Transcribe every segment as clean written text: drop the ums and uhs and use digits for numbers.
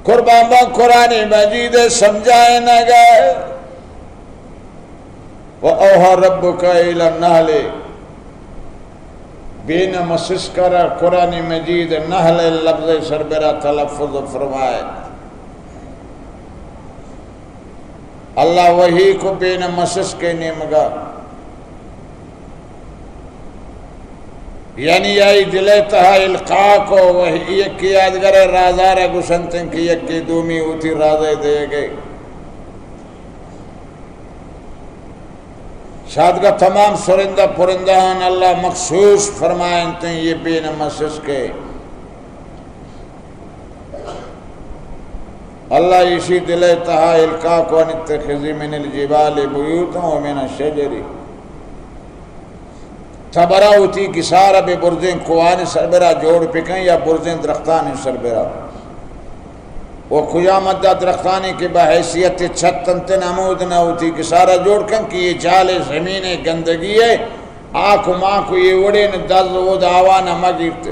قربان با قرآن مجید سمجھائے نہ گئے وَأَوْحَى رَبُّكَ إِلَى النَّحْلِ بین مسس کرا قرآن مجید نحل لفظ سربرا تلفظ فرمائے اللہ وحی کو بین مسس کہنے مگا یعنی آئی دلے تہا القاء کو وحی یکی یادگر رازارہ گسنتن کی یکی دومی ہوتی رازے دے گئے شاید کا تمام سرندہ پرندہان اللہ مخصوص فرمائیں تھے یہ بین مسس کے اللہ اسی دلے تہا القاء کو انتخذی من الجبال بیوتا ومن الشجر تبرا ہوتی کسارہ بے برزیں قوان سربرا جوڑ پکیں یا برزیں درختان سربرا وہ قیامت دا درختانی کی بحیثیت چھتن تن عمود نہ ہوتی کسارہ جوڑ کن کہ یہ جال زمین گندگی ہے آنکھ ماں کو یہ وڑے نے دز وہ دعوانا مگیرتے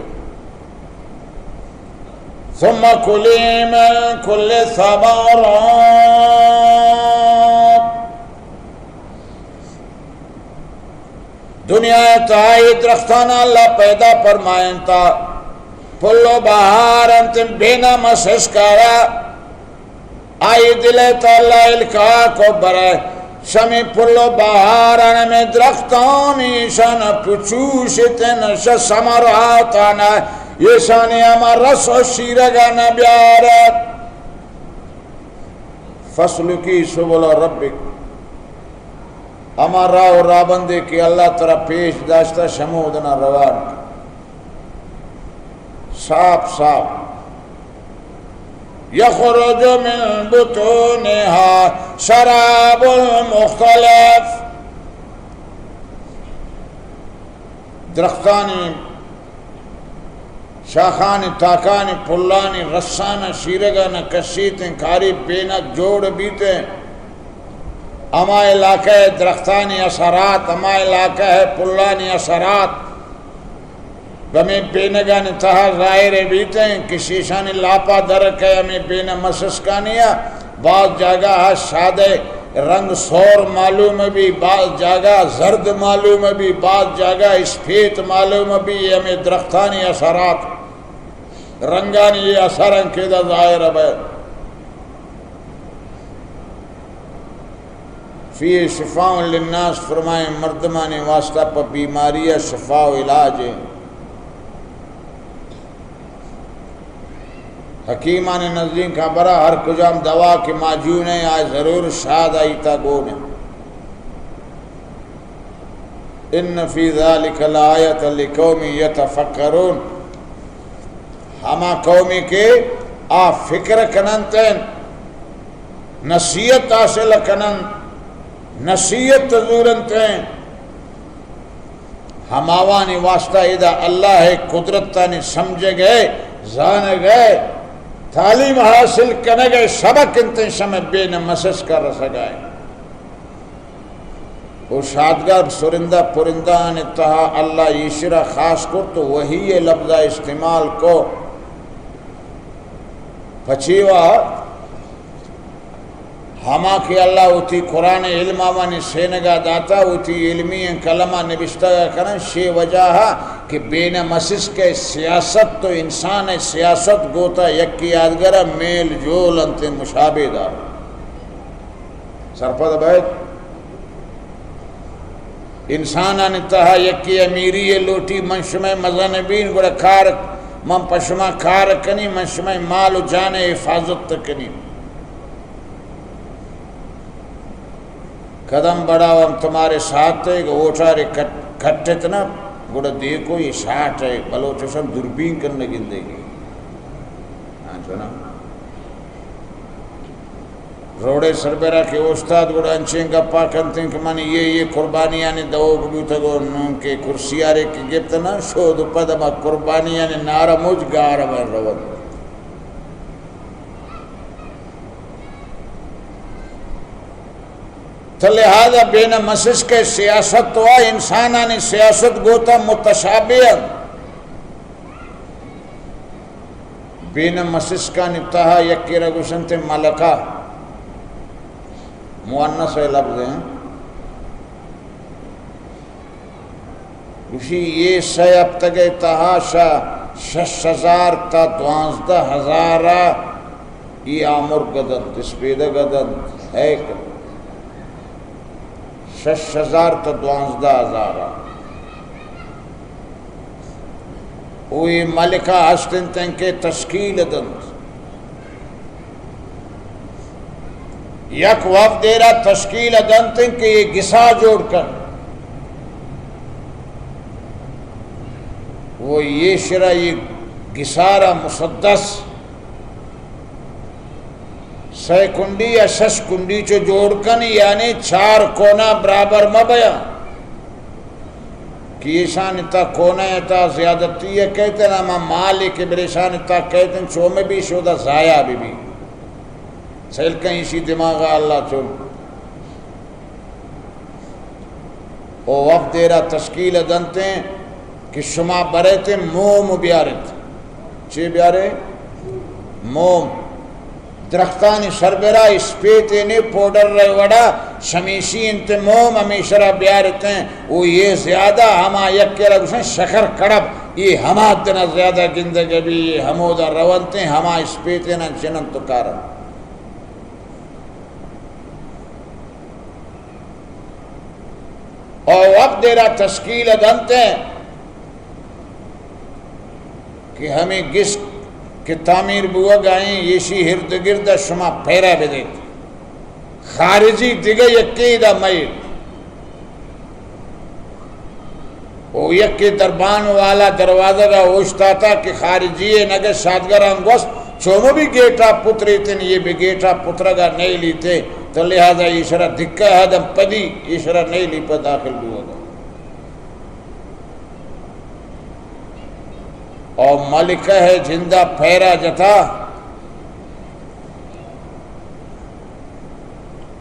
ثم کلی من کل ثمرات دنیا تائی درختانا اللہ پیدا فرمائن تا پھلو بہار انتم بینا مسس کرا آئی دلے تا اللہ القاء کو برائے شمی پھلو بہار انمی درختانی شان پچوشتن سمراتانا یہ شانی ہمار رس و شیرگانا بیارت فصل کی سبل ربک ہمار راہ و رابندے کی اللہ ترہ پیش داشتا شمودنا روان صاف صاف یخرج من بطونها شراب مختلف درختانی شاخانی تاکانی پلانی رسانا شیرگانا کسیتیں کاری بینا جوڑ بیتے اما علاقہ درختانی اثرات اما علاقہ پلانی اثرات ہمیں بینگان تہا ظاہر بیتے ہیں کسی شانی لاپا درک ہے ہمیں بین مسسکانیا بعض جگہ شادے رنگ سور معلوم بھی بعض جگہ زرد معلوم بھی بعض جگہ اسفیت معلوم بھی یہ ہمیں درختانی اثرات رنگانی یہ اثر انکیدہ ظاہر ہے فی شفاء للناس فرمائیں مردمانی واسطہ پر بیماریہ شفاء و علاج ہے حکیمان نزدین کا برا ہر کجام دوا کے ماجون ہے آج ضرور شاد آئی تا گون ہے ان فی ذالک لآیت لقوم یتفکرون ہما قومی کے آ فکر کننتین نصیحت حاصل کنن نصیحت تزورنتین ہم آوانی واسطہ ادا اللہ قدرت تانی سمجھ گئے زان گئے تعلیم حاصل کرنے گئے سبق انتن شمع بین مسس کر رسا گئے وہ شادگار سرندہ پرندان اتہا اللہ عشرہ خاص کو تو وہی یہ لفظہ استعمال کو پچھیوہ ہما کہ اللہ ہوتی قرآن علم آوانی سینگا داتا ہوتی علمی کلمہ نبشتہ کرن شی وجہ کہ بین مسس کے سیاست تو انسان سیاست گوتا یکی یادگرہ میل جول انتے مشابہ دار سرپد بیت انسان انتہا یکی امیری لوٹی منشمہ مزنبین گوڑا کار من پشمہ کار کنی منشمہ مال و جان حفاظت کنی قدم بڑھا ہم تمہارے ساتھ ہے کہ اوٹھارے کھٹت نا گوڑا دیکھو یہ شاٹ ہے بلوچستان دربین کرنے گندے گی چنا روڑے سربیرہ کے استاد گوڑا انچیں گپا کرتے ہیں کہ مانی یہ قربانیاں نے دو گبیتا گو نون کے کرسیارے کی گفت نا شود پدما قربانیاں نے نارا مجھ گارا میں روڑ تو لہذا بین مسس کے سیاست تو انسانانی سیاست گوتا متشابہ بین مسس کا نتہا یکی رگوشن تے ملکہ مؤنث لفظ ہیں اسی یہ سے اب تک تہاشا 6000 تا 12000 یہ آمر گدن تسپیدہ گدن ہے 6000 تا 12000 وہی ملکہ ہستن تن کے تشکیل دن یک وقت دیرا تشکیل دن تن کہ یہ گسا جوڑ کر وہ یہ شرع یہ گسارہ مسدس سہ کنڈی یا 6 کنڈی چو جوڑ کن یعنی 4 کونا برابر مبیا کہ یہ شان اتا کونا اتا زیادتی ہے کہتے ہیں اما مالک بریشان اتا کہتے ہیں چو میں بھی شودہ ضائع بھی سیل کہیں اسی دماغ اللہ چون او وقت دیرا تشکیل دنتے ہیں کہ شما برے موم بیارت چی بیارے موم درختانی سربرا اسپیتے نے پوڈر رہے وڑا شمیشی انتے موم ہمیشہ را بیارت ہیں وہ یہ زیادہ ہما یک کے لگو شکر کڑب یہ ہما دنا زیادہ گندگی بھی یہ ہمودہ روانتے ہما اسپیتے نا چنن تو کارن اور وقت دیرا تشکیل دنتے ہیں کہ ہمیں گس کہ تعمیر بوا گائیں یشی ہرد گرد شما پھیرا بدیت خارجی دیگا یکی دا میر وہ یکی دربان والا دروازہ دا اوشتا تھا کہ خارجی نگے شادگران گوست چومو بھی گیٹا پتری تن یہ بھی گیٹا پترگا نہیں لیتے تو لہذا ایشرا دکھا حدم پدی ایشرا نہیں لی پر داخل بوا گا اور ملکہ ہے جندہ پھیرا جتا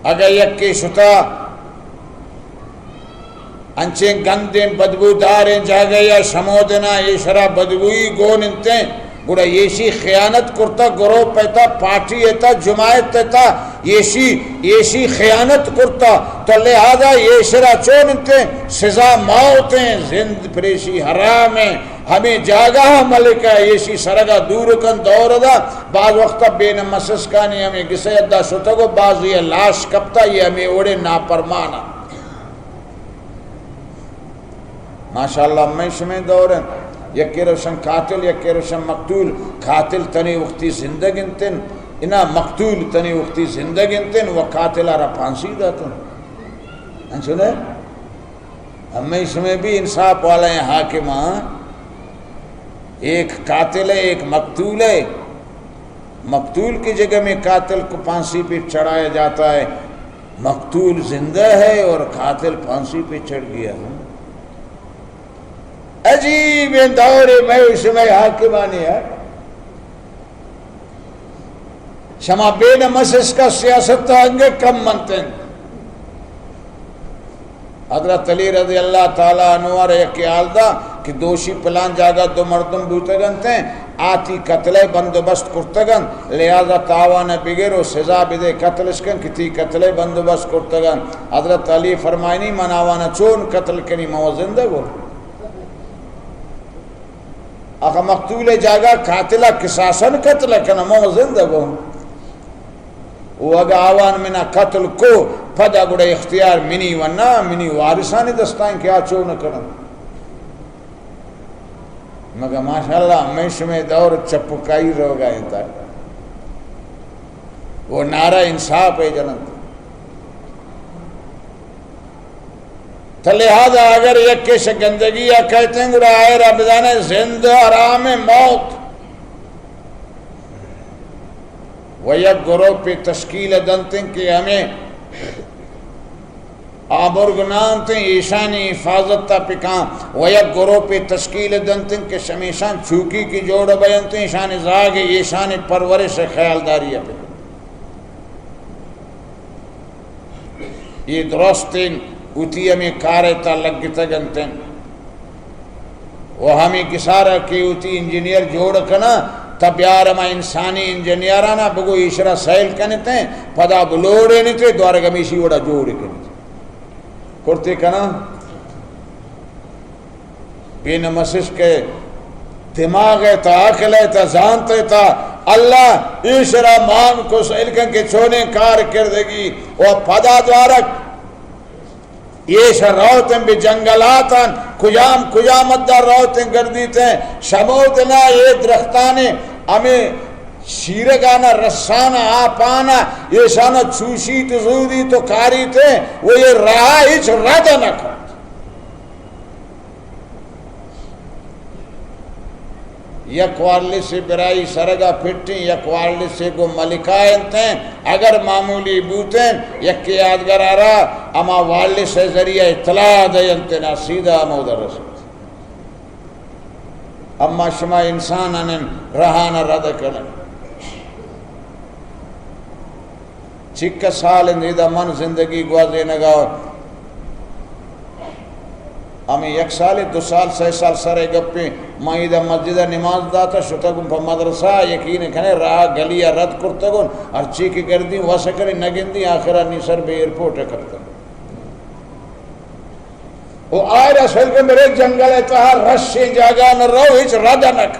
اگر یکی شتا انچیں گندیں بدبوداریں جا گیا شمودنا ایشرا بدبوئی گون انتیں گوڑا یشی خیانت کرتا گروہ پیتا پارٹی ایتا جماعت ایتا یشی خیانت کرتا تو لہذا یشرا چون انتے سزا موتیں زند پریشی حرام ہیں ہمیں جاگا ملکہ یشی سرگا دور کن دور دا بعض وقتا بین مسس کانی ہمیں گسے ادا شتا گو بعض یہ لاش کپتا یہ ہمیں اوڑے ناپرمانا ماشاءاللہ میں شمیں دور ہیں یکی روشن قاتل یکی روشن مقتول قاتل تنی وقتی زندگی تن انا مقتول تنی وقتی زندگی تن و قاتل آرہ پھانسی داتن انچنے ہمیں اس میں بھی انصاف والا ہیں حاکمہ ایک قاتل ہے ایک مقتول ہے مقتول کی جگہ میں قاتل کو پھانسی پہ چڑھایا جاتا ہے مقتول زندہ ہے اور قاتل پھانسی پہ چڑھ گیا ہے عجیب دور میں اس میں حاکمانی ہے شما بین مسس کا سیاست ہنگے کم منتے ہیں حضرت علی رضی اللہ تعالیٰ عنہ ایک آلدہ کہ دوشی پلان جاگا دو مردم بوتگن تھے آتی قتل بندوبست کرتگن لہذا تاوان بگر و سزا بدے قتل اسکن کتی قتل بندوبست کرتگن حضرت علی فرمائنی مناوانا چون قتل کنی موزندہ گو اگر مقتول جاگا قاتلہ قصاصاً قتل کنا موزندہ گو وہ اگر آوان منا قتل کو پدا گوڑا اختیار منی وننا منی وارثانی دستائیں کیا چون کرن مگر ماشاءاللہ ہمیش میں دور چپکائی رو گئے تھا وہ نعرہ انصاف ہے جنت تو لہذا اگر یک کے شگندگی یا کہتے ہیں گوڑا آئے ربزان زند حرام موت وہ یک گروہ پہ تشکیل دنتے ہیں کہ ہمیں آبرگنان تھے ایشانی حفاظت تا پکان وہ یک گروہ پہ تشکیل دنتے ہیں کہ شمیشان چوکی کی جوڑ بیانتے ہیں ایشان زاگ ایشان پرورش خیالداری پہ یہ درستین اوتی ہمیں کارتا لگتا گنتے ہیں وہ ہمیں کسارہ کی اوتی انجینئر جوڑ کنا تبیار ما انسانی انجینیرانا بگو ایشرا سیل کنتے ہیں پدا بلوڑے نہیں تھے دوارا گمیشی وڑا جوڑے کنتے کرتے کنا بین مسیس کے دماغ ہے تا عقل ہے تا زانتے تا اللہ ایشرا مان کو سیل کن کے چھونے کار کردگی و پدا دوارا یہ روتیں بھی جنگلاتاں کجامت در روتیں گردیتیں شمودنا یہ درختانے ہمیں شیرگانا رسانا آپانا یہ شانا چوشی تزودی تو کاری تھے وہ یہ رہا ہیچ رد نہ کر یک والے سے برائی سرگا پھٹیں یک والے سے کو ملکائن تھیں اگر معمولی بوتیں یک کی یادگر آ رہا اما والے سے ذریعہ اطلاع دینتنا سیدھا مودر رسول اما شما انسان انن رہانا رد کرن چکہ سال اندیدہ من زندگی گوازے نگاو ہمیں یک سال دو سال سی سال سرے گپیں مائدہ مسجدہ نماز داتا شتگن پا مدرسہ یقین کھنے راہ گلیہ رد کرتگن اور چیکی کردیں واسکری نگندیں آخرہ نیسر بے ایرپورٹ کرتا وہ آئے رسول کے میرے جنگل اتہا رش سے جاگا نہ رو ہیچ رد نک